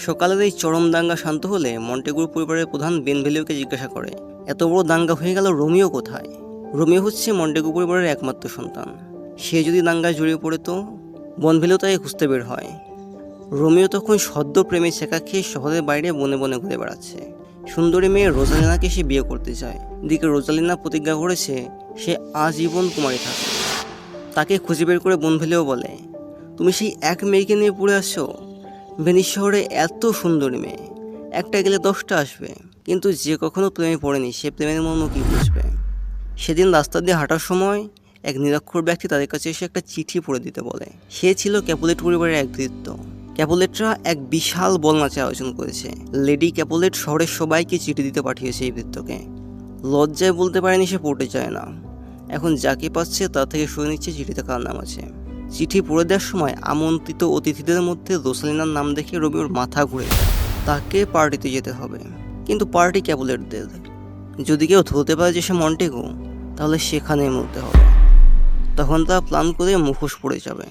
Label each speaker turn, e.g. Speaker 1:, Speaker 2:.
Speaker 1: সকালের এই চরম দাঙ্গা শান্ত হলে মন্টেগুর পরিবারের প্রধান বেনভেলিওকে জিজ্ঞাসা করে, এত বড় দাঙ্গা হয়ে গেল, রোমিও কোথায়? রোমিও হচ্ছে মন্টেগু পরিবারের একমাত্র সন্তান। সে যদি দাঙ্গায় জড়িয়ে পড়ে তো বনভেলিও তাকে খুঁজতে বের হয়। রোমিও তখন সদ্য প্রেমে ছেঁকা খেয়ে শহরের বাইরে বনে বনে ঘুরে বেড়াচ্ছে। সুন্দরী মেয়ে রোজালিনাকে সে বিয়ে করতে চায়। এদিকে রোজালিনা প্রতিজ্ঞা করেছে সে আজীবন কুমারী থাকবে। তাকে খুঁজে বের করে বনভেলিও বলে, তুমি সেই এক মেয়েকে নিয়ে পড়ে আসছো? ভেনিস শহরে এত সুন্দরী মেয়ে, একটা গেলে 10টা আসবে, কিন্তু যে কখনো প্রেমে পড়েনি সে প্রেমের মর্ম কী বুঝবে? সেদিন রাস্তা দিয়ে হাঁটার সময় এক নিরক্ষর ব্যক্তি তাদের কাছে এসে একটা চিঠি পড়ে দিতে বলে। সে ছিল ক্যাপুলেট পরিবারের এক ভৃত্য। ক্যাপুলেটরা এক বিশাল বল নাচের আয়োজন করেছে। লেডি ক্যাপুলেট শহরের সবাইকে চিঠি দিতে পাঠিয়েছে এই ভৃত্যকে। লজ্জায় বলতে পারেনি সে পড়তে চায় না। এখন যাকে পাচ্ছে তা থেকে শুনে নিচ্ছে চিঠিতে কার নাম আছে। চিঠি পড়ে দেওয়ার সময় আমন্ত্রিত অতিথিদের মধ্যে রোসালিনার নাম দেখে রোমিওর মাথা ঘুরে যায়। তাকে পার্টিতে যেতে হবে, কিন্তু পার্টি ক্যাপুলেটদের। যদি কেউ ধরতে পারে যে সে মন্টেগু, তাহলে সেখানেই মরতে হবে। তখন তা প্ল্যান করে মুখোশ পড়ে যাবে।